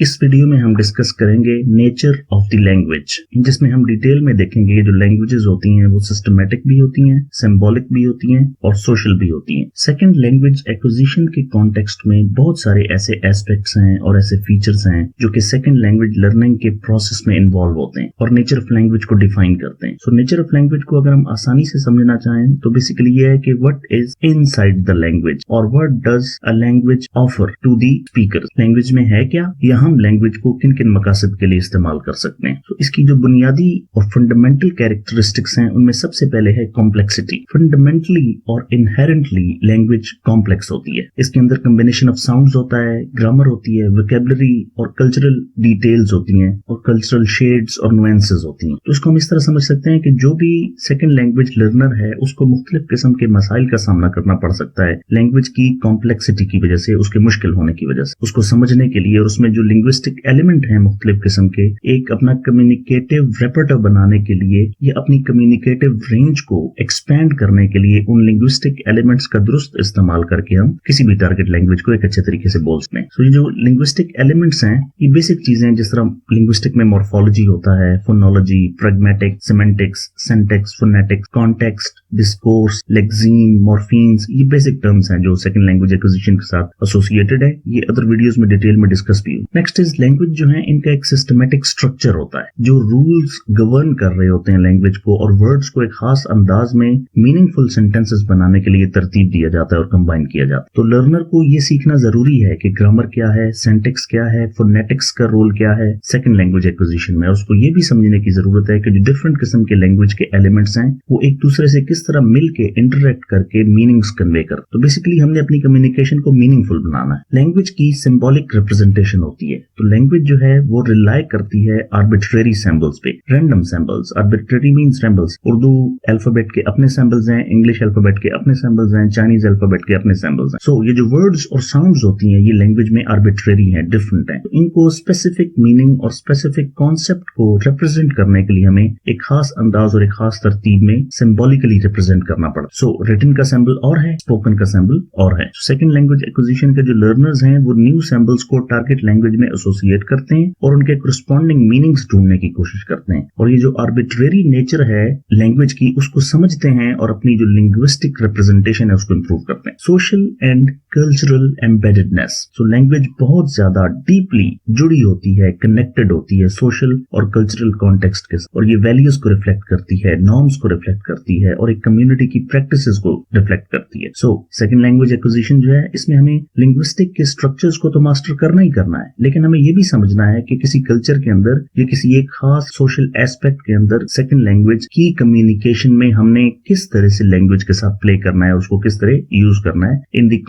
इस वीडियो में हम डिस्कस करेंगे नेचर ऑफ द लैंग्वेज, जिसमें हम डिटेल में देखेंगे जो लैंग्वेजेस होती हैं वो सिस्टमैटिक भी होती हैं, सिंबॉलिक भी होती हैं और सोशल भी होती हैं। सेकंड लैंग्वेज एक्विजिशन के कॉन्टेक्स्ट में बहुत सारे ऐसे एस्पेक्ट्स हैं और ऐसे फीचर्स हैं जो कि सेकंड लैंग्वेज लर्निंग के प्रोसेस में इन्वॉल्व होते हैं और नेचर ऑफ लैंग्वेज को डिफाइन करते हैं। सो नेचर ऑफ लैंग्वेज को अगर हम आसानी से समझना चाहें तो बेसिकली ये है कि what is inside the language और what does a language offer to the speaker. Language में है क्या, या हम लैंग्वेज को किन किन मकासद के लिए इस्तेमाल कर सकते हैं। तो इसकी जो बुनियादी और फंडामेंटल कैरेक्टरिस्टिक्स हैं उनमें सबसे पहले है कॉम्प्लेक्सिटी। फंडामेंटली और इनहेरेंटली लैंग्वेज कॉम्प्लेक्स होती है। इसके अंदर कॉम्बिनेशन ऑफ साउंड्स होता है, ग्रामर होती है, वोकैबुलरी और कल्चरल डिटेल्स होती हैं और कल्चरल शेड्स और नुएंसेस होती हैं। तो इसको हम इस तरह समझ सकते हैं कि जो भी सेकंड लैंग्वेज लर्नर है उसको मुख्तलिफ किस्म के मसाइल का सामना करना पड़ सकता है लैंग्वेज की कॉम्प्लेक्सिटी की वजह से, उसके मुश्किल होने की वजह से। उसको समझने के लिए और उसमें जो लिंग्विस्टिक एलिमेंट हैं मुख्तलिफ किस्म के, एक अपना कम्युनिकेटिव रेपर्टोर बनाने के लिए या अपनी कम्युनिकेटिव रेंज को एक्सपैंड करने के लिए उन लिंग्विस्टिक एलिमेंट्स का दुरुस्त इस्तेमाल करके हम किसी भी टारगेट लैंग्वेज को एक अच्छे तरीके से बोल सकते हैं। तो ये जो लिंग्विस्टिक एलिमेंट्स हैं ये बेसिक चीजें हैं, जिस तरह लिंग्विस्टिक में मॉर्फोलॉजी होता है, phonology, pragmatic, semantics, syntax, phonetics, context, discourse, lexeme, morphemes, ये बेसिक टर्म्स हैं जो सेकंड लैंग्वेज एक्विजिशन के साथ एसोसिएटेड है। ये अदर वीडियोस में डिटेल में डिस्कस भी हुई। नेक्स्ट इज लैंग्वेज जो है इनका एक सिस्टमैटिक स्ट्रक्चर होता है जो रूल्स गवर्न कर रहे होते हैं लैंग्वेज को, और वर्ड्स को एक खास अंदाज में मीनिंगफुल सेंटेंसेस बनाने के लिए तरतीब दिया जाता है और कंबाइन किया जाता है। तो लर्नर को ये सीखना जरूरी है कि ग्रामर क्या है, सिंटैक्स क्या है, फोनेटिक्स का रोल क्या है सेकंड लैंग्वेज एक्विजिशन में। और उसको ये भी समझने की जरूरत है कि जो डिफरेंट किस्म के लैंग्वेज के एलिमेंट्स हैं वो एक दूसरे से किस तरह मिलके इंटरेक्ट करके मीनिंग्स कन्वे कर। तो बेसिकली हमने अपनी कम्युनिकेशन को मीनिंगफुल बनाना है। लैंग्वेज की सिंबॉलिक रिप्रेजेंटेशन होती है। तो लैंग्वेज जो है वो रिलाई करती है आर्बिट्रेरी सिंबल्स पे, random symbols. Arbitrary means symbols. Urdu alphabet के अपने सिंबल्स हैं, इंग्लिश अल्फाबेट के अपने सिंबल्स हैं, चाइनीज अल्फाबेट के अपने सिंबल्स हैं। सो ये जो वर्ड्स और साउंड्स होती हैं ये लैंग्वेज में आर्बिट्रेरी हैं, डिफरेंट हैं। तो इनको स्पेसिफिक मीनिंग और स्पेसिफिक कॉन्सेप्ट को रिप्रेजेंट करने के लिए हमें एक खास अंदाज और एक खास तरतीब में सिंबॉलिकली रिप्रेजेंट करना पड़ा। सो रिटन का सिंबल और है, स्पोकन का सिंबल और है। सेकंड लैंग्वेज एक्विजिशन के जो लर्नर्स हैं वो न्यू सिंबल्स को टारगेट लैंग्वेज में एसोसिएट करते हैं और उनके कोरिस्पोंडिंग मीनिंग्स ढूंढने की कोशिश करते हैं। और ये जो आर्बिट्रेरी नेचर है लैंग्वेज की उसको समझते हैं और अपनी जो लिंग्विस्टिक रिप्रेजेंटेशन है उसको इंप्रूव करते हैं। Social and cultural embeddedness. So language बहुत ज्यादा डीपली जुड़ी होती है, कनेक्टेड होती है सोशल और कल्चरल कॉन्टेक्स्ट के साथ, और ये वैल्यूज को रिफ्लेक्ट करती है, नॉर्म्स को रिफ्लेक्ट करती है और एक कम्युनिटी की प्रैक्टिसेस को रिफ्लेक्ट करती है। सो सेकंड लैंग्वेज एक्विजिशन जो है इसमें हमें लिंग्विस्टिक के स्ट्रक्चर्स को तो मास्टर करना ही करना है, लेकिन हमें ये भी समझना है कि किसी कल्चर के अंदर या किसी एक खास सोशल एस्पेक्ट के अंदर सेकंड लैंग्वेज की कम्युनिकेशन में हमने किस तरह से लैंग्वेज के साथ प्ले करना है, उसको किस तरह यूज करना है in the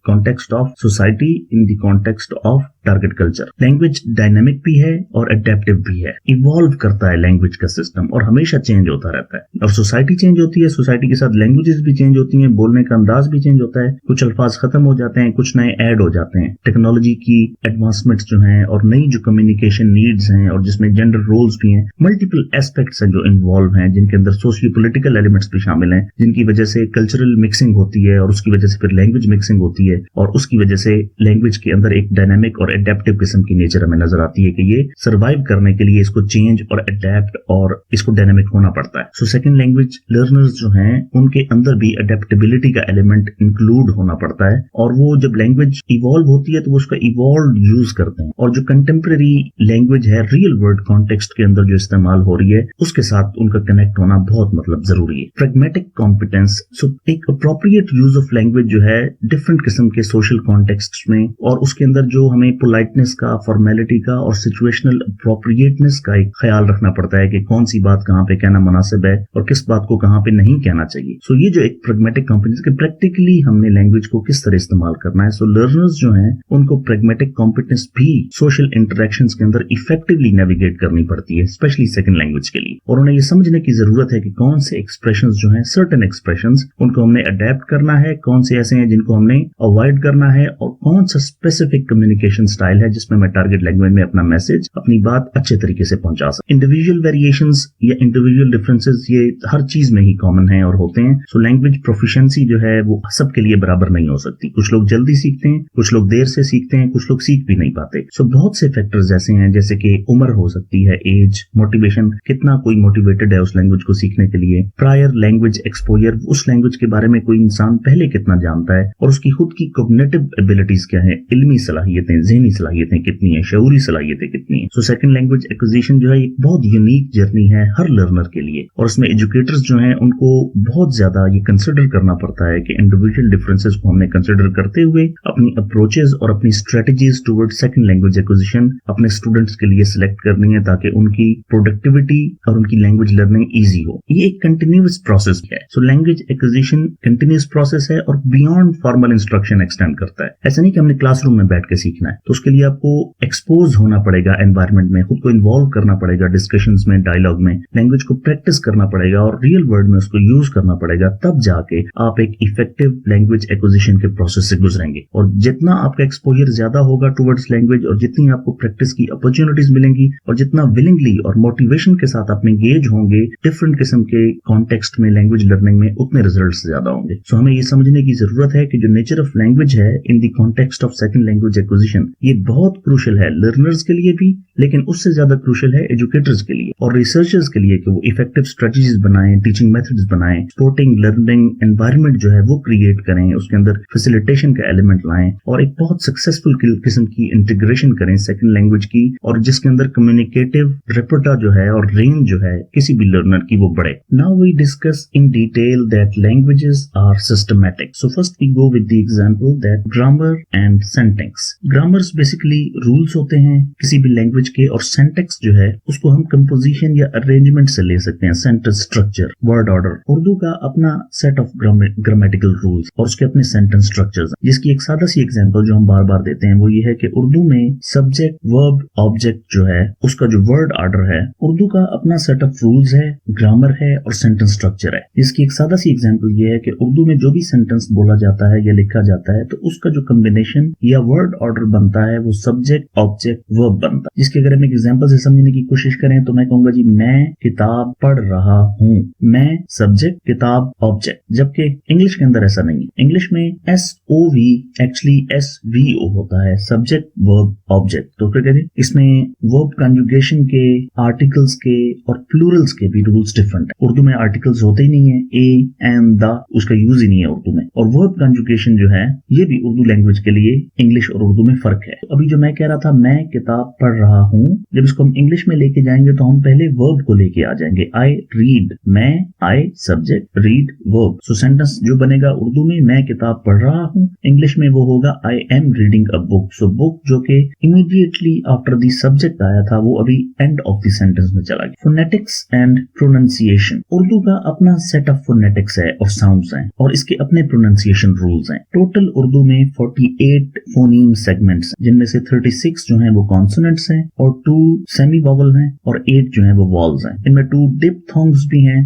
context of society, in the context of target culture. Language dynamic भी है और अडेप्टिव भी है। इवॉल्व करता है लैंग्वेज का सिस्टम और हमेशा चेंज होता रहता है। और सोसाइटी चेंज होती है, सोसाइटी के साथ लैंग्वेजेस भी चेंज होती हैं, बोलने का अंदाज भी चेंज होता है, कुछ अल्फाज खत्म हो जाते हैं, कुछ नए ऐड हो जाते हैं। टेक्नोलॉजी की एडवांसमेंट्स जो हैं और नई जो कम्युनिकेशन नीड्स हैं और जिसमें जेंडर रोल्स भी हैं, मल्टीपल एस्पेक्ट्स हैं जो इन्वॉल्व हैं, जिनके अंदर सोशियो पॉलिटिकल एलिमेंट्स भी शामिल हैं, जिनकी वजह से कल्चरल मिक्सिंग होती है और उसकी वजह से फिर लैंग्वेज मिक्सिंग होती है और उसकी वजह से लैंग्वेज के अंदर एक डायनामिक और एडेप्टिव किस्म की नेचर हमें नजर आती है कि ये सर्वाइव करने के लिए इसको चेंज और अडेप्ट और इसको डायनामिक होना पड़ता है। सो सेकंड लैंग्वेज लर्नर्स जो हैं उनके अंदर भी अडेप्टेबिलिटी का एलिमेंट इंक्लूड होना पड़ता है, और वो जब लैंग्वेज इवॉल्व होती है तो वो उसका इवॉल्व यूज करते हैं। और जो कंटेम्प्रेरी लैंग्वेज है रियल वर्ल्ड कॉन्टेक्स्ट के अंदर जो इस्तेमाल हो रही है उसके साथ उनका कनेक्ट होना बहुत जरूरी है। Pragmatic competence. सो एक अप्रोप्रिएट यूज ऑफ लैंग्वेज जो है डिफरेंट किस्म के सोशल कॉन्टेक्स्ट में, और उसके अंदर जो हमें पोलाइटनेस का, फॉर्मेलिटी का और सिचुएशनल अप्रोप्रिएटनेस का एक ख्याल रखना पड़ता है कि कौन सी बात कहां पे कहना मुनासिब है और किस बात को कहां पे नहीं कहना चाहिए। सो ये जो एक प्रैग्मेटिक कॉम्पिटेंस के प्रैक्टिकली हमने लैंग्वेज को किस तरह इस्तेमाल करना है। सो लर्नर्स जो हैं उनको प्रैग्मेटिक कॉम्पिटेंस भी सोशल इंटरेक्शंस के अंदर इफेक्टिवली नेविगेट करनी पड़ती है, स्पेशली सेकंड लैंग्वेज के लिए। और उन्हें ये समझने की जरूरत है कि कौन से एक्सप्रेशंस जो हैं, सर्टेन एक्सप्रेशंस, उनको हमने अडेप्ट करना है, कौन से ऐसे हैं जिनको हमने अवॉइड करना है, और कौन सा स्पेसिफिक कम्युनिकेशन स्टाइल है जिसमें मैं टारगेट लैंग्वेज में अपना मैसेज, अपनी बात अच्छे तरीके से पहुंचा सकूं। इंडिविजुअल वेरिएशंस या इंडिविजुअल डिफरेंसेस ये हर चीज में ही कॉमन है और होते हैं। सो लैंग्वेज प्रोफिशिएंसी जो है वो सबके लिए बराबर नहीं हो सकती। कुछ लोग जल्दी सीखते हैं, कुछ लोग देर से सीखते हैं, कुछ लोग सीख भी नहीं पाते। सो बहुत से फैक्टर्स ऐसे हैं, जैसे कि उम्र हो सकती है, एज, मोटिवेशन, कितना कोई मोटिवेटेड है उस लैंग्वेज को सीखने के लिए, प्रायर लैंग्वेज एक्सपोजर, उस लैंग्वेज के बारे में कोई इंसान पहले कितना जानता है, और उसकी खुद की कॉग्निटिव एबिलिटीज क्या है, इल्मी सलाहियतें, ज़हनी सलाहियतें कितनी है, शऊरी सलाहियतें कितनी है। सो सेकंड लैंग्वेज एक्विजिशन जो है एक बहुत यूनिक जर्नी है हर लर्नर के लिए, और उसमें एजुकेटर्स जो हैं उनको बहुत ज्यादा ये कंसिडर करना पड़ता है कि इंडिविजुअल डिफरेंसेस को हमने कंसिडर करते हुए अपनी अप्रोचेस और अपनी strategies toward second language acquisition अपने स्टूडेंट्स के लिए सिलेक्ट करनी है, ताकि उनकी प्रोडक्टिविटी और उनकी लैंग्वेज लर्निंग ईजी हो। ये एक कंटिन्यूअस प्रोसेस है। So language acquisition continuous process है और बियॉन्ड फॉर्मल इंस्ट्रक्शन एक्सटेंड करता है। ऐसा नहीं कि हमने क्लासरूम में बैठ के सीखना है, तो उसके लिए आपको एक्सपोज होना पड़ेगा एनवायरनमेंट में, खुद को इन्वॉल्व करना पड़ेगा डिस्कशंस में, डायलॉग में, लैंग्वेज को प्रैक्टिस करना पड़ेगा और रियल वर्ल्ड में उसको यूज करना पड़ेगा। तब जाके आप एक इफेक्टिव लैंग्वेज एक्विजिशन के प्रोसेस से गुजरेंगे। और जितना आपका एक्सपोजर ज्यादा होगा टुवर्ड्स लैंग्वेज, और जितनी आपको प्रैक्टिस की अपॉर्चुनिटीज मिलेंगी, और जितना विलिंगली और मोटिवेशन के साथ आप एंगेज होंगे डिफरेंट किस्म के कॉन्टेक्स्ट में लैंग्वेज लर्निंग में, उतने रिजल्ट्स ज्यादा होंगे। सो हमें ये समझने की जरूरत है कि जो नेचर ऑफ लैंग्वेज है in the context of second language acquisition, ये बहुत क्रूशियल है लर्नर्स के लिए भी, लेकिन उससे ज्यादा क्रूशियल है एजुकेटर्स के लिए और रिसर्चर्स के लिए कि वो इफेक्टिव स्ट्रेटजीज बनाएं, टीचिंग मेथड्स बनाएं, सपोर्टिंग लर्निंग एनवायरनमेंट जो है वो क्रिएट करें, उसके अंदर फैसिलिटेशन का एलिमेंट लाएं और एक बहुत सक्सेसफुल किस्म की इंटीग्रेशन करें सेकंड लैंग्वेज की, और जिसके अंदर कम्युनिकेटिव रेपर्टा जो है और रेंज जो है किसी भी लर्नर की वो बढ़े। Now we discuss in detail that languages are systematic. So first we go with the example that grammar and sentence. Grammars basically rules होते हैं किसी भी लैंग्वेज के, और सेंटेंस जो है उसको हम कंपोजिशन या अरेंजमेंट से ले सकते हैं, sentence structure, word order. Urdu का अपना सेट ऑफ ग्रामेटिकल रूल्स और उसके अपने सेंटेंस स्ट्रक्चर्स, जिसकी एक सादा सी एग्जांपल जो हम बार बार देते हैं वो ये है कि उर्दू में सब्जेक्ट, वर्ब, ऑब्जेक्ट जो है उसका जो वर्ड ऑर्डर है, उर्दू का अपना सेट ऑफ रूल्स है, ग्रामर है और सेंटेंस स्ट्रक्चर है। जिसकी एक सादा सी एग्जांपल ये है कि उर्दू में जो भी सेंटेंस बोला जाता है या लिखा जाता है तो उसका जो कॉम्बिनेशन या वर्ड ऑर्डर बनता है वो सब्जेक्ट, ऑब्जेक्ट, वर्ब बनता है। जिसके अगर हम एक एग्जांपल से समझने की कोशिश करें तो मैं कहूंगा जी मैं किताब पढ़ रहा हूं, मैं सब्जेक्ट, किताब, ऑब्जेक्ट। जबकि इंग्लिश के अंदर ऐसा नहीं है। इंग्लिश में SOV एक्चुअली SVO होता है, सब्जेक्ट, वर्ब, ऑब्जेक्ट। तो फिर कहते हैं इसमें वर्ब कंजुगेशन के, आर्टिकल्स के और प्लूरल्स के भी रूल्स डिफरेंट है। उर्दू में आर्टिकल्स होते ही नहीं है, ए एंड द उसका यूज ही नहीं है उर्दू में। और वर्ब कंजुगेशन जो है ये भी उर्दू लैंग्वेज के लिए इंग्लिश और उर्दू में फर्क है। तो अभी जो मैं कह रहा था मैं किताब पढ़ रहा हूं, जब इसको हम इंग्लिश में लेके जाएंगे तो हम पहले वर्ब को लेके आ जाएंगे। आई रीड, मैं, I subject, read verb. So sentence जो बनेगा उर्दू में मैं किताब पढ़ रहा हूं, इंग्लिश में वो होगा I am reading a book. So book जो कि इमीडिएटली आफ्टर द सब्जेक्ट आया था वो अभी एंड ऑफ द सेंटेंस में चला गया। Phonetics and pronunciation. उर्दू का अपना सेट ऑफ फोनेटिक्स है और साउंड्स हैं और इसके अपने प्रोनाउंसिएशन रूल्स हैं। टोटल उर्दू में 48 फोनीम सेगमेंट्स, जिनमें से 36 जो हैं वो कॉन्सोनेंट्स हैं और 2 सेमी वॉवल हैं और 8 जो हैं वो वॉल्स हैं। इनमें 2 डिप्थोंग्स भी हैं।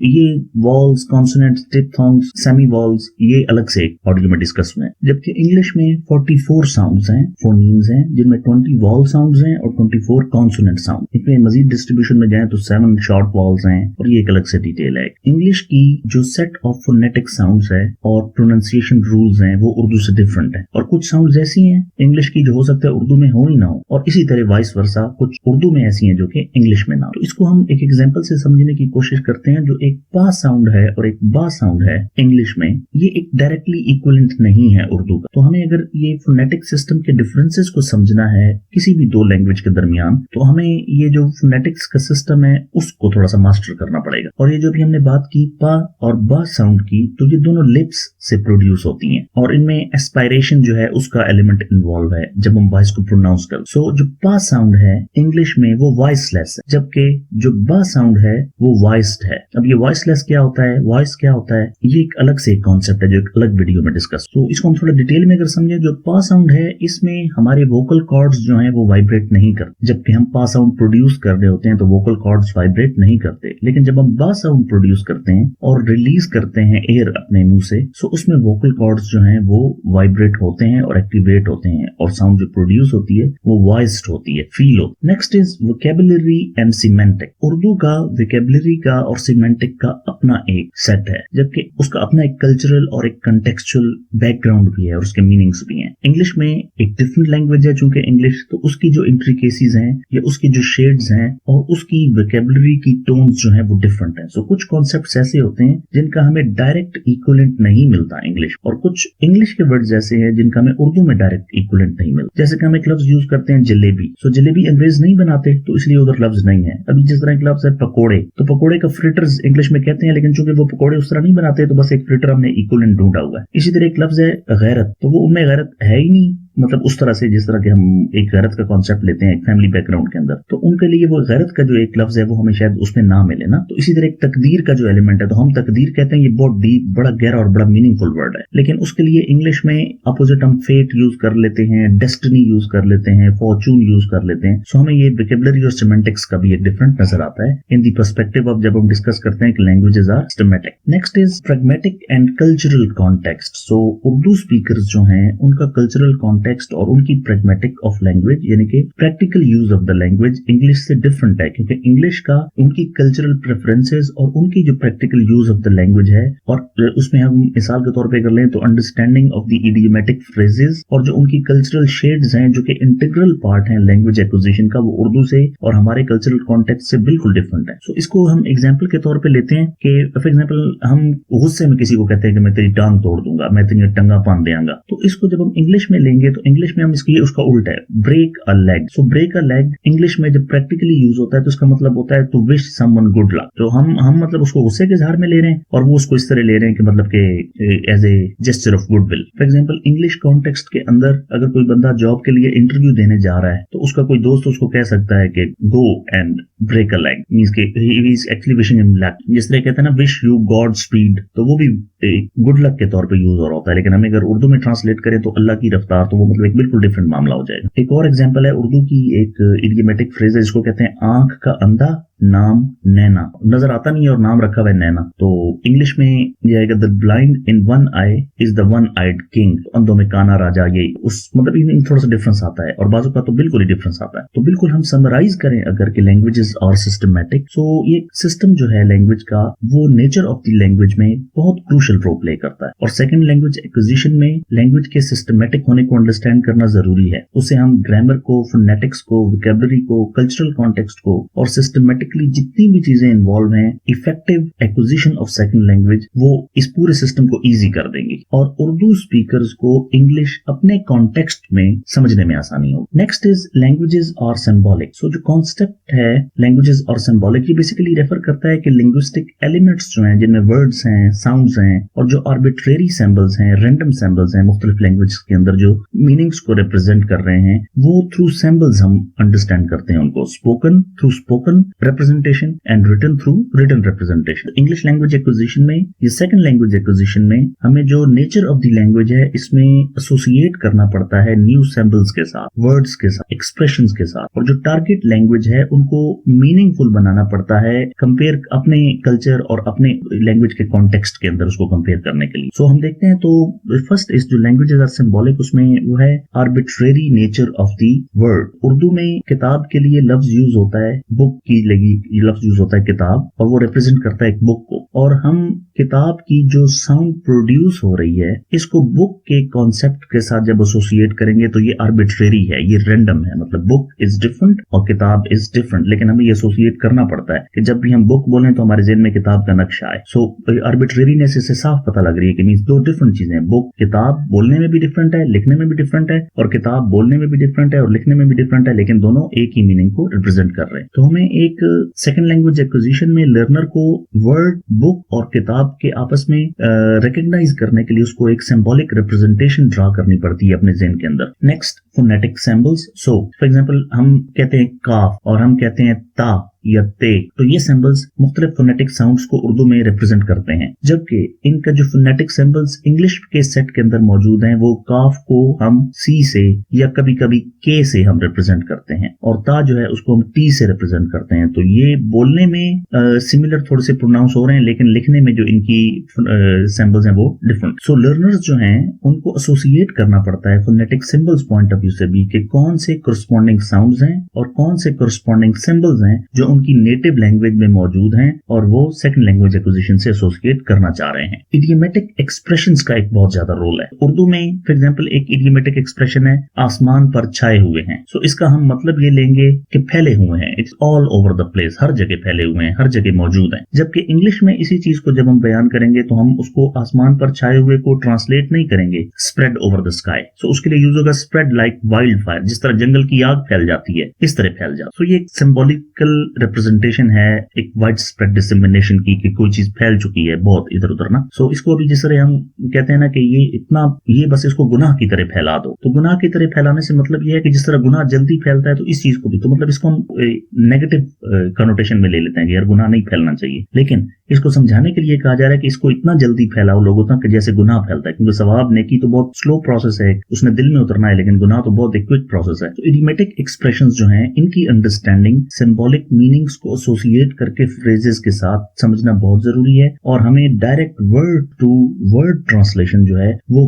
ये walls, consonants, diphthongs, semi walls ये अलग से एक ऑडियो में डिस्कस हुए हैं। जबकि इंग्लिश में 44 साउंड्स हैं, फोनीम्स हैं, जिनमें 20 वॉल साउंड्स हैं और 24 कॉन्सोनेंट साउंड। इसमें मजीद डिस्ट्रीब्यूशन में जाएं तो 7 शॉर्ट वॉल्स हैं और ये एक अलग से डिटेल है। इंग्लिश की जो सेट ऑफ फोनेटिक साउंड्स है और प्रोनाउंसिएशन रूल्स हैं वो उर्दू से डिफरेंट है। और कुछ साउंड्स ऐसी हैं इंग्लिश की जो हो सकता है उर्दू में हो ही ना हो, और इसी तरह वाइस वर्सा कुछ उर्दू में ऐसी हैं जो कि इंग्लिश में ना हो। तो इसको हम एक एग्जांपल से समझने की कोशिश करते हैं। जो एक पा साउंड है और एक बा साउंड है इंग्लिश में, ये एक डायरेक्टली इक्विवेलेंट नहीं है उर्दू का। तो हमें अगर ये फोनेटिक सिस्टम के डिफरेंसेस को समझना है किसी भी दो लैंग्वेज के दरमियान, तो हमें ये जो फोनेटिक्स का सिस्टम है उसको थोड़ा सा मास्टर करना पड़ेगा। और ये जो भी हमने बात की पा और बा साउंड की, तो ये दोनों लिप्स से प्रोड्यूस होती हैं और इनमें एस्पायरेशन जो है उसका एलिमेंट इन्वॉल्व है जब हम वॉइस को प्रोनाउंस कर। सो जो पा साउंड है इंग्लिश में वो वॉइसलेस है, जबकि जो ब साउंड है वो वॉइस्ड है। अब ये वॉइसलेस क्या होता है, वॉइस क्या होता है, ये एक अलग से कॉन्सेप्ट है जो एक अलग वीडियो में डिस्कस। तो इसको हम थोड़ा डिटेल में अगर समझे, जो प साउंड है इसमें हमारे वोकल कॉर्ड्स जो हैं वो वाइब्रेट नहीं करते। जबकि हम प साउंड प्रोड्यूस कर रहे होते हैं तो वोकल कॉर्ड्स वाइब्रेट नहीं करते, लेकिन जब हम ब साउंड प्रोड्यूस करते हैं और रिलीज करते हैं एयर अपने मुंह से, तो उसमें वोकल कॉर्ड्स जो हैं वो वाइब्रेट होते हैं और एक्टिवेट होते हैं, और साउंड जो प्रोड्यूस होती है वो वॉइस्ड होती है, फील हो। Next is vocabulary and semantic. Urdu का वोकैबुलरी का और सिमेंटिक का अपना एक सेट है, जबकि उसका अपना एक कल्चरल और एक कंटेक्चुअल बैकग्राउंड भी है और उसके मीनिंग्स भी हैं। इंग्लिश में एक डिफरेंट लैंग्वेज है चूंकि इंग्लिश, तो उसकी जो इंट्रिकेसीज हैं या उसकी जो शेड्स हैं और उसकी वोकैबुलरी की टोन्स जो है वो डिफरेंट है। सो कुछ कॉन्सेप्ट्स ऐसे होते हैं जिनका हमें डायरेक्ट इक्विवेलेंट नहीं मिलता इंग्लिश, और कुछ इंग्लिश के वर्ड्स ऐसे हैं जिनका हमें उर्दू में डायरेक्ट इक्विवेलेंट नहीं मिलता। जैसे कि हम एक लफ्ज यूज करते हैं जलेबी, सो जलेबी अंग्रेज नहीं बनाते तो इसलिए उधर लफ्ज नहीं है। अभी जिस तरह एक लफ्ज है पकोड़े, तो पकोड़े का फ्रिटर्स इंग्लिश में कहते हैं, लेकिन चूंकि वो पकोड़े उस तरह नहीं बनाते तो बस एक फ्रिटर हमने इक्विवेलेंट ढूंढा हुआ है। इसी तरह एक लफ्ज है गैरत, तो वो उनमें गैरत है ही नहीं, मतलब उस तरह से जिस तरह के हम एक गैरत का कॉन्सेप्ट लेते हैं एक फैमिली बैकग्राउंड के अंदर, तो उनके लिए वो गैरत का जो एक लफ्ज है वो हमें शायद उसमें ना मिले ना। तो इसी तरह एक तकदीर का जो एलिमेंट है, तो हम तकदीर कहते हैं, ये बहुत डीप, बड़ा गहरा और बड़ा मीनिंगफुल वर्ड है, लेकिन उसके लिए इंग्लिश में अपोजिट हम फेट यूज कर लेते हैं, डेस्टिनी यूज कर लेते हैं, फॉर्चून यूज कर लेते हैं। सो हमें ये वोकैबुलरी और सिमेंटिक्स का भी एक डिफरेंट नजर आता है इन दी पर्सपेक्टिव ऑफ जब हम डिस्कस करते हैं कि languages are systematic. Next is pragmatic and cultural context. So Urdu speakers जो हैं उनका कल्चरल कॉन्टेक्स्ट और उनकी प्रैग्मेटिक ऑफ लैंग्वेज यानी कि practical use of the language English से डिफरेंट है, क्योंकि इंग्लिश का उनकी कल्चरल प्रेफरेंसेस और उनकी जो practical use of the language है, और उसमें हम मिसाल के तौर पे कर लें तो understanding of the idiomatic phrases और जो उनकी कल्चरल शेड्स हैं जो कि इंटीग्रल पार्ट हैं लैंग्वेज एक्विजिशन का, वो उर्दू से और हमारे कल्चरल कॉन्टेक्स्ट से बिल्कुल डिफरेंट है। सो इसको हम एग्जाम्पल के तौर पे लेते हैं कि फॉर एग्जाम्पल हम गुस्से में किसी को कहते हैं कि मैं तेरी टांग तोड़ दूंगा, मैं तेरी टंगा पान देंगा, तो इसको जब हम इंग्लिश में लेंगे तो इंग्लिश में हम इसके लिए उसका उल्टा है, break a leg. So break a leg English में जब प्रैक्टिकली यूज होता है तो इसका मतलब होता है to wish someone good luck. तो हम मतलब उसको गुस्से के इजहार में ले रहे हैं और वो उसको इस तरह ले रहे हैं कि मतलब कि as a gesture of goodwill. For example English context के अंदर अगर कोई बंदा जॉब के लिए इंटरव्यू देने जा रहा है तो उसका कोई दोस्त उसको कह सकता है कि go and break a leg, means के he is actually wishing him luck. जिस तरह कहते हैं ना विश यू गॉड स्पीड, तो वो भी गुड लक के तौर पे यूज हो रहा होता है, लेकिन हमें अगर उर्दू में ट्रांसलेट करें तो अल्लाह की रफ्तार, तो वो मतलब एक बिल्कुल डिफरेंट मामला हो जाएगा। एक और एग्जांपल है उर्दू की एक इडियोमेटिक फ्रेज है जिसको कहते हैं आंख का अंधा नाम नैना। नजर आता नहीं है और नाम रखा हुआ है नैना, तो इंग्लिश में ये आएगा the blind in one eye is the one eyed king, अंधों में काना राजा। ये उस मतलब इन थोड़ा सा डिफरेंस आता है और बाजू का तो बिल्कुल ही डिफरेंस आता है। तो बिल्कुल हम समराइज करें अगर कि लैंग्वेजेस आर सिस्टमैटिक, सो ये सिस्टम जो है लैंग्वेज का वो नेचर ऑफ द लैंग्वेज में बहुत क्रूशियल रोल प्ले करता है। और सेकंड, लैंग्वेज एक्विजिशन में लैंग्वेज के सिस्टमैटिक होने को अंडरस्टैंड करना जरूरी है। उससे हम ग्रामर को, फोनेटिक्स को, वोकैबुलरी को, कल्चरल कॉन्टेक्स्ट को और सिस्टमैटिकली जितनी भी चीजें इन्वॉल्व हैं effective acquisition of second language, वो इस पूरे सिस्टम को इजी कर देंगी और उर्दू स्पीकर्स को इंग्लिश अपने कॉन्टेक्स्ट में समझने में आसानी होगी। Next is languages are symbolic. So जो कॉन्सेप्ट है लैंग्वेजेस और सिंबॉलिक, ये बेसिकली रेफर करता है कि लिंग्विस्टिक एलिमेंट्स जो हैं जिनमें वर्ड्स हैं, साउंड्स हैं और जो आर्बिट्रेरी सिंबल्स हैं, रैंडम सिंबल्स हैं मुख्तलिफ लैंग्वेजेस के अंदर जो मीनिंग्स को रिप्रेजेंट कर रहे हैं, वो थ्रू सिंबल्स हम अंडरस्टैंड करते हैं उनको। Spoken through spoken representation and written through written representation। English language acquisition में, ये सेकंड लैंग्वेज एक्विजिशन में हमें जो नेचर ऑफ द लैंग्वेज है इसमें एसोसिएट करना पड़ता है न्यू सिंबल्स के साथ, वर्ड्स के साथ, एक्सप्रेशंस के साथ, और जो टारगेट लैंग्वेज है उनको मीनिंगफुल बनाना पड़ता है कंपेयर अपने कल्चर और अपने लैंग्वेज के कॉन्टेक्स्ट के अंदर उसको कंपेयर करने के लिए। सो हम देखते हैं तो फर्स्ट इस जो लैंग्वेजेस आर सिंबॉलिक, उसमें वो है arbitrary nature of the word. Urdu में किताब के लिए लफ्ज यूज होता है, बुक की लगी लफ्ज यूज होता है किताब, और वो रिप्रेजेंट करता है एक बुक को, और हम किताब की जो साउंड प्रोड्यूस हो रही है इसको बुक के कॉन्सेप्ट के साथ जब एसोसिएट करेंगे तो ये आर्बिट्रेरी है, ये रैंडम है। मतलब बुक इज डिफरेंट और किताब इज डिफरेंट, लेकिन हमें ये एसोसिएट करना पड़ता है कि जब भी हम बुक बोलें तो हमारे ज़हन में किताब का नक्शा आए। सो आर्बिट्रेरीनेस इससे साफ पता लग रही है कि मींस दो डिफरेंट चीजें, बुक किताब बोलने में भी डिफरेंट है, लिखने में भी डिफरेंट है, और किताब बोलने में भी डिफरेंट है और लिखने में भी डिफरेंट है, लेकिन दोनों एक ही मीनिंग को रिप्रेजेंट कर रहे हैं। तो हमें एक सेकंड लैंग्वेज एक्विजिशन में लर्नर को वर्ड, बुक और किताब के आपस में रिकॉग्नाइज करने के लिए उसको एक सिंबॉलिक रिप्रेजेंटेशन ड्रा करनी पड़ती है अपने ज़हन के अंदर। Next, phonetic symbols. So for example हम कहते हैं काफ और हम कहते हैं ता या ते, तो ये सिंबल्स मुख्तलिफ फोनेटिक साउंड्स को उर्दू में रिप्रेजेंट करते हैं, जबकि इनका जो फोनेटिक सिंबल्स इंग्लिश के सेट के अंदर मौजूद हैं वो काफ को हम सी से या कभी कभी के से हम रिप्रेजेंट करते हैं और ता जो है उसको हम टी से रिप्रेजेंट करते हैं। तो ये बोलने में सिमिलर थोड़े से प्रोनाउंस हो रहे हैं, लेकिन लिखने में जो इनकी सिंबल्स हैं वो डिफरेंट। सो लर्नर्स जो हैं उनको एसोसिएट करना पड़ता है phonetic symbols point of view से भी कि कौन से करस्पॉन्डिंग साउंड्स हैं और कौन से करस्पॉन्डिंग सिंबल्स हैं जो उनकी नेटिव लैंग्वेज में मौजूद हैं और वो सेकंड लैंग्वेज एक्विजिशन से एसोसिएट करना चाह रहे हैं। इडियमेटिक एक्सप्रेशंस का एक बहुत ज्यादा रोल है उर्दू में। फॉर एग्जांपल एक इडियमेटिक एक्सप्रेशन है आसमान पर छाए हुए हैं। सो इसका हम मतलब ये लेंगे कि फैले हुए हैं, it's all over the place, हर जगह फैले हुए हैं, हर जगह मौजूद हैं। जबकि इंग्लिश में इसी चीज को जब हम बयान करेंगे तो हम उसको आसमान पर छाए हुए को ट्रांसलेट नहीं करेंगे स्प्रेड ओवर द स्काई। सो उसके लिए यूज होगा स्प्रेड लाइक वाइल्ड फायर, जिस तरह जंगल की आग फैल जाती है इस तरह फैल जाती है। सो ये एक सिंबॉलिकल रिप्रेजेंटेशन है एक वाइड स्प्रेड डिसेमिनेशन की कि कोई चीज फैल चुकी है बहुत इधर उधर ना। सो इसको अभी जिस तरह हम कहते हैं ना कि ये बस इसको गुनाह की तरह फैला दो, तो गुनाह की तरह फैलाने से मतलब ये है कि जिस तरह गुनाह जल्दी फैलता है तो इस चीज को भी, तो मतलब इसको हम नेगेटिव कनोटेशन में ले लेते हैं कि यार गुनाह नहीं फैलना चाहिए, लेकिन इसको समझाने के लिए कहा जा रहा है कि इसको इतना जल्दी फैलाओ लोगों तक जैसे गुनाह फैलता है, क्योंकि सवाब नेकी तो बहुत स्लो प्रोसेस है, उसने दिल में उतरना है, लेकिन गुनाह तो बहुत एक क्विक प्रोसेस है। तो इडियमेटिक एक्सप्रेशंस जो हैं इनकी अंडरस्टैंडिंग सिंबॉलिक मीनिंग्स को एसोसिएट करके फ्रेजेस के साथ समझना बहुत जरूरी है और हमें direct word to word translation जो है वो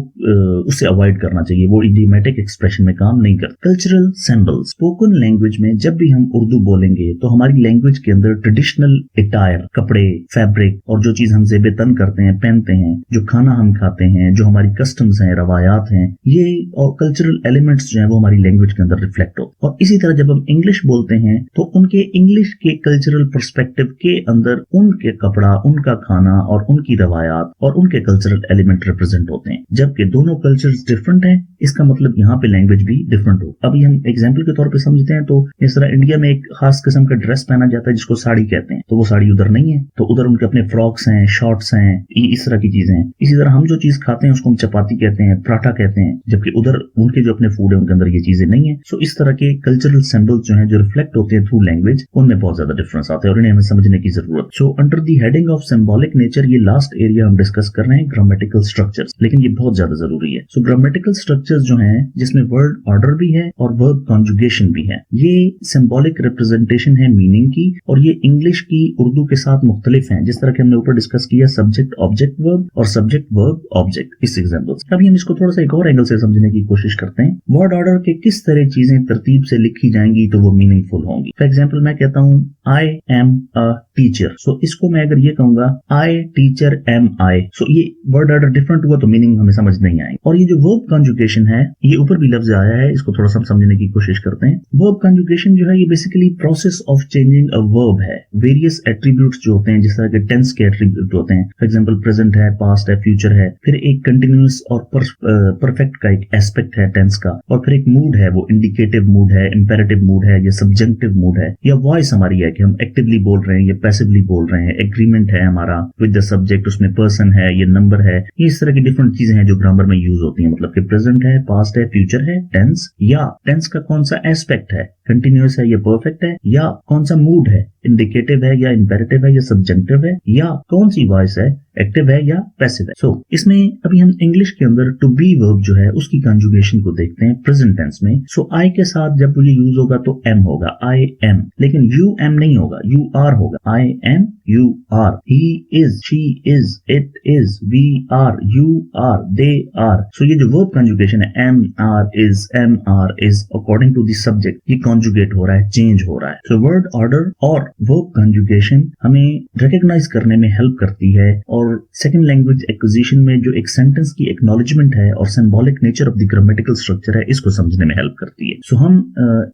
उससे अवॉइड करना चाहिए, वो इडियमेटिक एक्सप्रेशन में काम नहीं करता। कल्चरल सिंबल्स, स्पोकन लैंग्वेज में जब भी हम उर्दू बोलेंगे तो हमारी लैंग्वेज के अंदर ट्रेडिशनल अटायर, कपड़े, फैब्रिक और जो चीज हम ज़ेब तन करते हैं, पहनते हैं, जो खाना हम खाते हैं, जो हमारी कस्टम्स हैं, रवायात हैं, ये और कल्चरल एलिमेंट्स जो है वो हमारी लैंग्वेज के अंदर रिफ्लेक्ट हो। और इसी तरह जब हम इंग्लिश बोलते हैं तो उनके इंग्लिश के कल्चरल पर्सपेक्टिव के अंदर उनके कपड़ा, उनका खाना और उनकी रवायात और उनके कल्चरल एलिमेंट रिप्रेजेंट होते हैं, जबकि दोनों कल्चर्स डिफरेंट हैं। इसका मतलब यहाँ पे लैंग्वेज भी डिफरेंट हो। अभी हम एग्जाम्पल के तौर पे समझते हैं तो इस तरह इंडिया में एक खास किस्म का ड्रेस पहना जाता है जिसको साड़ी कहते हैं, तो वो साड़ी उधर नहीं है, तो उधर उनके अपने फ्रॉक्स हैं, शॉर्ट्स हैं, इस तरह की चीजें हैं। इसी तरह हम जो चीज खाते हैं उसको हम चपाती कहते हैं, पराठा कहते हैं, जबकि उधर उनके जो अपने फूड है उनके अंदर ये चीजें नहीं है। सो इस तरह के कल्चरल सिंबल्स जो हैं जो रिफ्लेक्ट होते हैं थ्रू लैंग्वेज, उनमें बहुत ज्यादा डिफरेंस आते हैं और इन्हें हमें समझने की जरूरत। So under the heading of symbolic nature, ये लास्ट एरिया हम डिस्कस कर रहे हैं ग्रामेटिकल स्ट्रक्चर्स, लेकिन ये बहुत ज्यादा जरूरी है। सो ग्रामेटिकल स्ट्रक्चर्स जो हैं जिसमें वर्ड ऑर्डर भी है और वर्ब कॉन्जुगेशन भी है, ये सिंबॉलिक रिप्रेजेंटेशन है मीनिंग की और ये इंग्लिश की उर्दू के साथ मुख्तलिफ हैं, जिस तरह के हमने ऊपर डिस्कस किया सब्जेक्ट ऑब्जेक्ट वर्ब और सब्जेक्ट वर्ब ऑब्जेक्ट, इस एग्जांपल्स। अभी हम इसको थोड़ा सा एक और एंगल से समझने की कोशिश करते हैं। वर्ड ऑर्डर के किस तरह चीजें तरतीब से लिखी जाएंगी तो वो मीनिंगफुल होंगी। फॉर एग्जांपल मैं कहता हूं आई एम अ टीचर, सो इसको मैं अगर ये कहूंगा आई टीचर एम आई, सो ये वर्ड ऑर्डर डिफरेंट हुआ तो मीनिंग हमें समझ नहीं आएगी। और ये जो वर्ब कॉन्जुगेशन है, ये ऊपर भी लफ्ज आया है, इसको थोड़ा सा समझने की कोशिश करते हैं। वर्ब कॉन्जुगेशन जो है ये basically process of changing a verb है। वेरियस एट्रीब्यूट्स जो होते हैं, जिस तरह के टेंस के एट्रीब्यूट होते हैं, फॉर एग्जांपल प्रेजेंट है, पास्ट है, फ्यूचर है, फिर एक कंटिन्यूअस और परफेक्ट का एक एस्पेक्ट है टेंस का, और फिर एक मूड है, वो इंडिकेटिव मूड है, इंपेरेटिव मूड है, या सब्जेक्टिव मूड है, या वॉइस हमारी है कि हम एक्टिवली बोल रहे हैं या पैसिवली बोल रहे हैं, एग्रीमेंट है हमारा विद द सब्जेक्ट, उसमें पर्सन है, ये नंबर है, ये इस तरह की डिफरेंट चीजें हैं जो ग्रामर में यूज होती हैं। मतलब कि प्रेजेंट है, पास्ट है, फ्यूचर है, टेंस, या टेंस का कौन सा एस्पेक्ट है, कंटिन्यूअस है या परफेक्ट है, या कौन सा मूड है, इंडिकेटिव है या इंपेरेटिव है या सब्जेक्टिव है, या कौन सी वॉइस है, एक्टिव है या पैसिव है। सो इसमें अभी हम इंग्लिश के अंदर टू बी वर्ब जो है उसकी कंजुगेशन को देखते हैं प्रेजेंट टेंस में। सो आई के साथ जब ये यूज होगा तो एम होगा, आई एम, लेकिन यू एम नहीं होगा, यू आर होगा। I am, you are, he is, she is, it is, we are, you are, they are. So ये जो वर्ब कंजुगेशन है am are is, am are is, according to the subject ये conjugate हो रहा है, change हो रहा है। सो वर्ड ऑर्डर और वर्ब कंजुगेशन हमें रिकॉग्नाइज करने में हेल्प करती है और सेकंड लैंग्वेज एक्विजिशन में जो एक सेंटेंस की एक्नॉलेजमेंट है और symbolic nature of the grammatical structure है, इसको समझने में हेल्प करती है। सो हम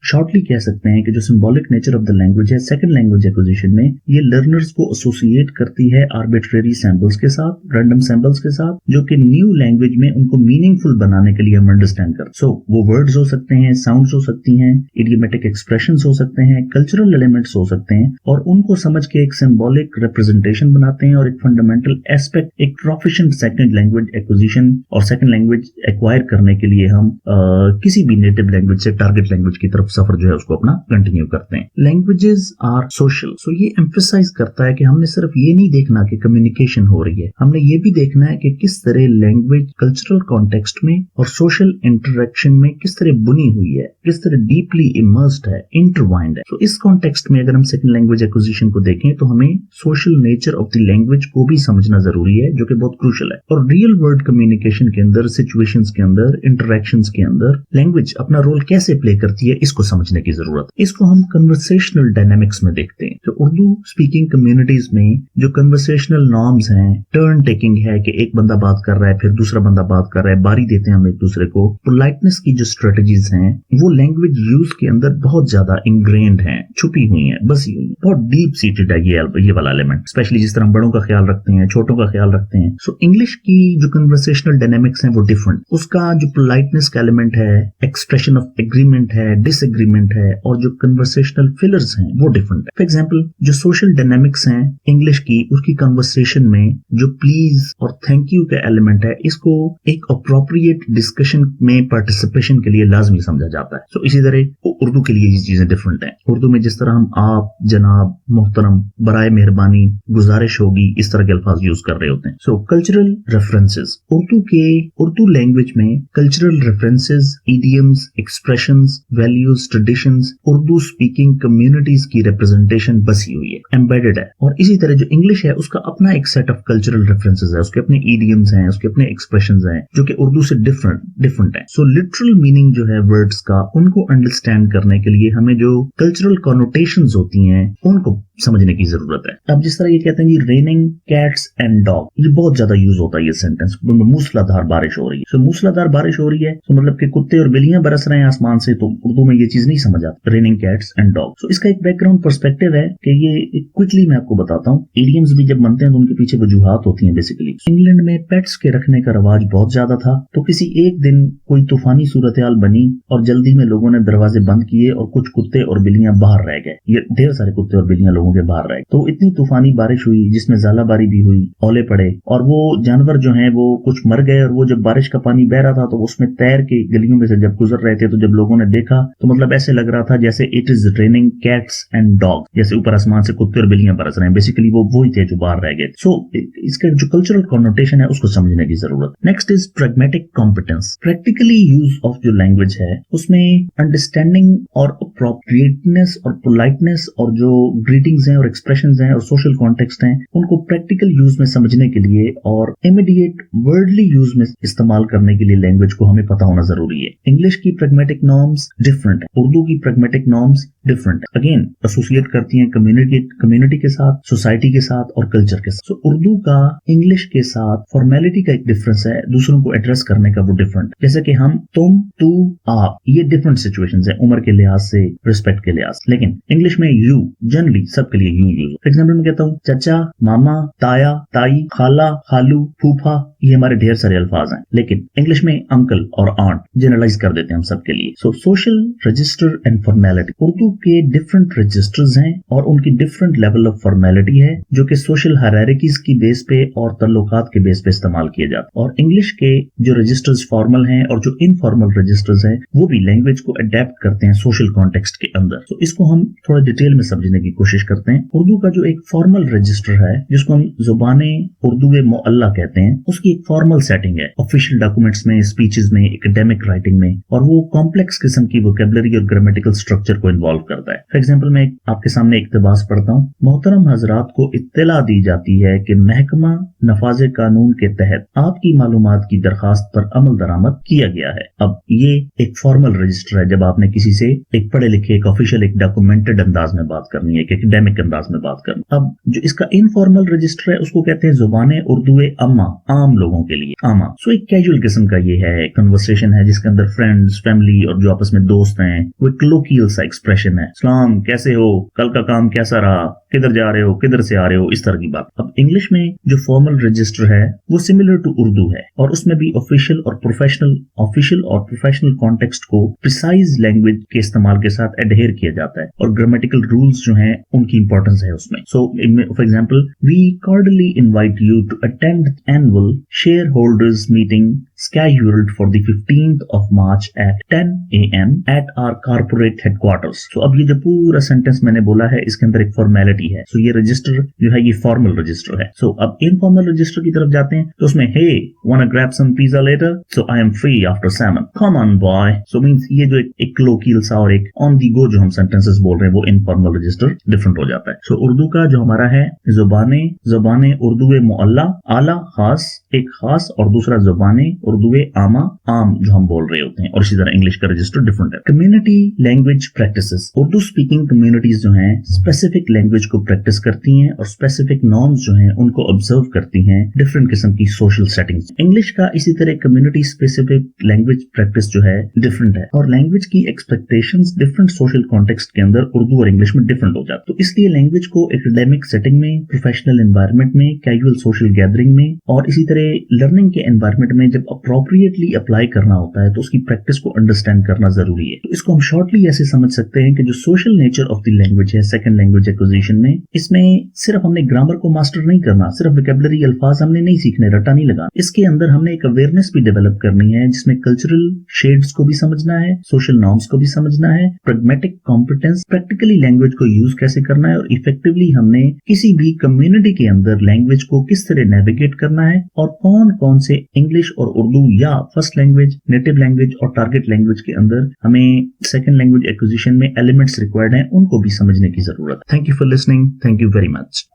शॉर्टली कह सकते हैं कि जो symbolic nature of the language है सेकंड लैंग्वेज एक्विजिशन में, ये लर्नर्स को को एसोसिएट करती है आर्बिट्रेरी सैंपल्स के साथ, रैंडम सैंपल्स के साथ, जो कि न्यू लैंग्वेज में उनको मीनिंगफुल बनाने के लिए हम अंडरस्टैंड करते हैं। सो वो वर्ड्स हो सकते हैं, साउंड्स हो सकती हैं, इडियोमेटिक एक्सप्रेशंस हो सकते हैं, कल्चरल एलिमेंट्स हो सकते हैं, और उनको समझ के एक सिंबॉलिक रिप्रेजेंटेशन बनाते हैं और एक फंडामेंटल एस्पेक्ट, एक प्रोफिशिएंट सेकंड लैंग्वेज एक्विजिशन और सेकंड लैंग्वेज एक्वायर करने के लिए हम किसी भी नेटिव लैंग्वेज से टारगेट लैंग्वेज की तरफ सफर जो है उसको अपना कंटिन्यू करते हैं। लैंग्वेजेस आर सोशल, सो ये एम्फसाइज करता है कि हमने सिर्फ ये नहीं देखना कि कम्युनिकेशन हो रही है, हमने ये भी देखना है कि किस तरह लैंग्वेज कल्चरल कॉन्टेक्स्ट में और सोशल इंटरेक्शन में किस तरह बुनी हुई है, किस तरह डीपली इमर्स्ड है, इंटरवाइंड है। तो इस कॉन्टेक्स्ट में अगर हम सेकंड लैंग्वेज एक्विजिशन को देखें तो हमें social nature of the language को भी समझना जरूरी है, जो कि बहुत क्रूशियल है। और रियल वर्ल्ड कम्युनिकेशन के अंदर, सिचुएशंस के अंदर, इंटरेक्शंस के अंदर लैंग्वेज अपना रोल कैसे प्ले करती है, इसको समझने की जरूरत है। इसको हम कन्वर्सेशनल डायनामिक्स में देखते हैं। तो उर्दू स्पीकिंग कम्युनिटीज में जो कन्वर्सेशनल नॉर्म्स हैं, टर्न टेकिंग है कि एक बंदा बात कर रहा है फिर दूसरा बंदा बात कर रहा है, बारी देते हैं हम एक दूसरे को, पोलाइटनेस की जो स्ट्रेटजीज हैं वो लैंग्वेज यूज के अंदर बहुत ज्यादा इंग्रेन्ड हैं, छुपी हुई हैं, बसी हुई हैं, बहुत डीप सीटेड है ये वाला एलिमेंट, स्पेशली जिस तरह हम बड़ों का ख्याल रखते हैं, छोटों का ख्याल रखते हैं। सो इंग्लिश की जो कन्वर्सेशनल डायनामिक्स हैं वो डिफरेंट, उसका जो पोलाइटनेस का एलिमेंट है, एक्सप्रेशन ऑफ एग्रीमेंट है, डिसएग्रीमेंट है, और जो कन्वर्सेशनल फिलर्स हैं वो डिफरेंट है। फॉर एग्जांपल जो सोशल डायनामिक्स हैं इंग्लिश की, उसकी कन्वर्सेशन में जो प्लीज और थैंक यू का एलिमेंट है, इसको एक अप्रोप्रिएट डिस्कशन में पार्टिसिपेशन के लिए लाजमी समझा जाता है। सो इसी तरह उर्दू के लिए ये चीजें डिफरेंट हैं। उर्दू में जिस तरह हम आप, जनाब, मोहतरम, बराए मेहरबानी, गुजारिश होगी, इस तरह के अल्फाज यूज कर रहे होते हैं। So cultural references, Urdu language में cultural references, idioms, expressions, values, traditions, Urdu speaking communities की रिप्रेजेंटेशन बसी हुई है, एम्बेडेड है। और इसी तरह जो इंग्लिश है उसका अपना एक सेट ऑफ कल्चरल रेफरेंसेस है, उसके अपने इडियम्स हैं, उसके अपने एक्सप्रेशंस हैं, जो कि उर्दू से डिफरेंट है। सो लिटरल मीनिंग जो है वर्ड्स का, उनको अंडरस्टैंड करने के लिए हमें जो कल्चरल कॉनोटेशंस होती हैं उनको समझने की जरूरत है। अब जिस तरह ये कहते हैं जी रेनिंग कैट्स एंड डॉग, ये बहुत ज्यादा यूज होता है ये सेंटेंस, मूसलाधार बारिश हो रही है। सो मूसलाधार बारिश हो रही है तो मतलब कि कुत्ते और बिल्लियां बरस रहे हैं आसमान से, तो उर्दू में ये चीज नहीं समझ आती, रेनिंग कैट्स एंड डॉग। सो इसका एक बैकग्राउंड पर्सपेक्टिव है कि ये क्विकली मैं आपको बताता हूँ। इडियम्स भी जब बनते हैं तो उनके पीछे वजूहात होती हैं। बेसिकली इंग्लैंड में पेट्स के रखने का रवाज बहुत ज्यादा था, तो किसी एक दिन कोई तूफानी सूरत हाल बनी और जल्दी में लोगों ने दरवाजे बंद किए और कुछ कुत्ते और बिल्लियां बाहर रह गए। ये ढेर सारे कुत्ते और बिल्लियां लोगों के बाहर रह गए। तो इतनी तूफानी बारिश हुई जिसमें ज़ालाबारी भी हुई, ओले पड़े, और वो जानवर जो हैं वो कुछ मर गए। और वो जब बारिश का पानी बह रहा था तो उसमें तैर के गलियों में से जब गुजर रहे थे, तो जब लोगों ने देखा तो मतलब ऐसे लग रहा था जैसे it is raining cats and dog, जैसे ऊपर आसमान से कुत्ते और बिल्लियां बरस रहे हैं। बेसिकली वो वही थे जो बाहर रह गए। सो इसका जो कल्चरल कॉनोटेशन है उसको समझने की जरूरत। Next is pragmatic competence. Practically use of जो लैंग्वेज है उसमें अंडरस्टैंडिंग और अप्रोप्रिएटनेस और पोलाइटनेस और जो ग्रीटिंग्स हैं और एक्सप्रेशंस हैं और सोशल कॉन्टेक्स्ट हैं उनको प्रैक्टिकल यूज में समझने के लिए और इमीडिएट वर्डली यूज में इस्तेमाल करने के लिए लैंग्वेज को हमें पता होना जरूरी है। इंग्लिश की प्रैग्मेटिक नॉर्म्स डिफरेंट है, उर्दू की प्रैग्मेटिक नॉर्म्स डिफरेंट है। अगेन एसोसिएट करती हैं कम्युनिटी के साथ, सोसाइटी के साथ और कल्चर के साथ। उर्दू का इंग्लिश के साथ फॉर्मेलिटी का एक डिफरेंस है, दूसरों को एड्रेस करने का वो डिफरेंट। जैसे कि हम तुम, तू, आप, ये डिफरेंट सिचुएशंस है उम्र के लिहाज से, रिस्पेक्ट के लिहाज। लेकिन इंग्लिश में यू जनरली सबके लिए यू यूज। फॉर एग्जाम्पल मैं कहता हूँ चाचा, मामा, ताया, ताई, खाला, खालू, फूफा, ये हमारे ढेर सारे अल्फाज हैं। लेकिन इंग्लिश में अंकल और आंट जनरलाइज कर देते हैं हम सबके लिए। So social register and formality, Urdu के डिफरेंट रजिस्टर्स हैं और उनकी डिफरेंट लेवल ऑफ फॉर्मेलिटी है जो कि सोशल हायरार्कीज की बेस पे और तल्लुकात के बेस पे इस्तेमाल किए जाते हैं। और इंग्लिश के जो रजिस्टर्स फॉर्मल हैं और जो इनफॉर्मल रजिस्टर्स हैं वो भी लैंग्वेज को अडेप्ट करते हैं सोशल कॉन्टेक्स्ट के अंदर। तो इसको हम थोड़ा डिटेल में समझने की कोशिश करते हैं। उर्दू का जो एक फॉर्मल रजिस्टर है जिसको हम जुबाने उर्दू मुअल्ला कहते हैं, उसकी एक फॉर्मल सेटिंग है ऑफिशियल डॉक्यूमेंट्स में, स्पीचेस में, एकेडमिक राइटिंग में, और वो कॉम्प्लेक्स किस्म की वोकैबुलरी और ग्रामेटिकल स्ट्रक्चर को इन्वॉल्व करता है। फॉर एग्जांपल मैं आपके सामने इक्तबास पढ़ता हूँ। मोहतरम हजरात को इत्तला दी जाती है कि महकमा नफाज़े कानून के तहत आपकी मालूमात की दरखास्त पर अमल दरामद किया गया है। अब ये एक फॉर्मल रजिस्टर है जब आपने किसी से एक पढ़े लिखे, एक ऑफिशियल, एक डॉक्यूमेंटेड अंदाज में बात करनी है, एक एकेडमिक अंदाज में बात करनी। अब जो इसका इनफॉर्मल रजिस्टर है उसको कहते हैं जुबाने उर्दू अम्मा, आम लोगों के लिए आमा। सो एक कैजुअल किस्म का ये है, कन्वर्सेशन है जिसके अंदर फ्रेंड्स, फैमिली और जो आपस में दोस्त हैं, वो एक लोकियल सा एक्सप्रेशन है। सलाम, कैसे हो, कल का काम कैसा रहा, किधर जा रहे हो, किधर से आ रहे हो, इस तरह की बात। अब इंग्लिश में जो फॉर्मल रजिस्टर है वो सिमिलर टू उर्दू है और उसमें भी ऑफिशियल और प्रोफेशनल कॉन्टेक्स्ट को प्रिसाइज लैंग्वेज के इस्तेमाल के साथ एडहेयर किया जाता है और ग्रामेटिकल रूल्स जो हैं उनकी इंपॉर्टेंस है उसमें। So for example, we cordially invite you to attend annual share holders meeting scheduled for the 15th of March at 10 a.m. at our corporate headquarters. So अब ये जो पूरा सेंटेंस मैंने बोला है इसके अंदर एक फॉर्मेलिटी है। So ये रजिस्टर जो है ये फॉर्मल रजिस्टर है। So अब इनफॉर्मल रजिस्टर की तरफ जाते हैं तो उसमें hey, wanna grab some pizza later? So I am free after 7. Come on boy. So means ये जो एक colloquial सा और एक on the go जो हम sentences बोल रहे हैं वो इनफॉर्मल रजिस्टर डिफरेंट हो जाता है। So उर्दू का जो हमारा है ज़बाने उर्दू मुअल्ला आला खास, एक खास और दूसरा ज़बाने उर्दू आमा आम जो हम बोल रहे होते हैं, और इसी तरह इंग्लिश का रजिस्टर डिफरेंट है। Community language practices, Urdu speaking communities जो हैं स्पेसिफिक लैंग्वेज को प्रैक्टिस करती हैं और स्पेसिफिक नॉर्म्स जो हैं उनको ऑब्जर्व करती हैं डिफरेंट किस्म की सोशल सेटिंग्स। इंग्लिश का इसी तरह कम्युनिटी स्पेसिफिक लैंग्वेज प्रैक्टिस जो है डिफरेंट है और लैंग्वेज की एक्सपेक्टेशंस डिफरेंट सोशल कॉन्टेक्स्ट के अंदर उर्दू और इंग्लिश में डिफरेंट हो जाती है। तो इसलिए लैंग्वेज को एकेडमिक सेटिंग में, प्रोफेशनल एनवायरनमेंट में, कैजुअल सोशल गैदरिंग में और इसी तरह लर्निंग के एनवायरनमेंट में जब अप्रोप्रिएटली अप्लाई करना होता है तो उसकी प्रैक्टिस को अंडरस्टैंड करना जरूरी है। तो इसको हम शॉर्टली ऐसे समझ सकते हैं कि जो social nature of the language है सेकंड लैंग्वेज एक्विजिशन में, इसमें सिर्फ हमने ग्रामर को मास्टर नहीं करना, सिर्फ वोकैबुलरी अल्फाज हमने नहीं सीखने, रट्टा नहीं लगा। इसके अंदर हमने एक अवेयरनेस भी डेवलप करनी है जिसमें कल्चरल शेड्स को भी समझना है, सोशल नॉर्म्स को भी समझना है, प्रैग्मेटिक कॉम्पिटेंस, प्रैक्टिकली लैंग्वेज को यूज कैसे करना है और इफेक्टिवली हमने किसी भी कम्युनिटी के अंदर लैंग्वेज को किस तरह नेविगेट करना है और कौन कौन से इंग्लिश और उर्दू या फर्स्ट लैंग्वेज, नेटिव लैंग्वेज और टारगेट लैंग्वेज के अंदर हमें सेकंड लैंग्वेज एक्विजिशन में एलिमेंट्स रिक्वायर्ड हैं उनको भी समझने की जरूरत है। Thank you for listening. Thank you very much.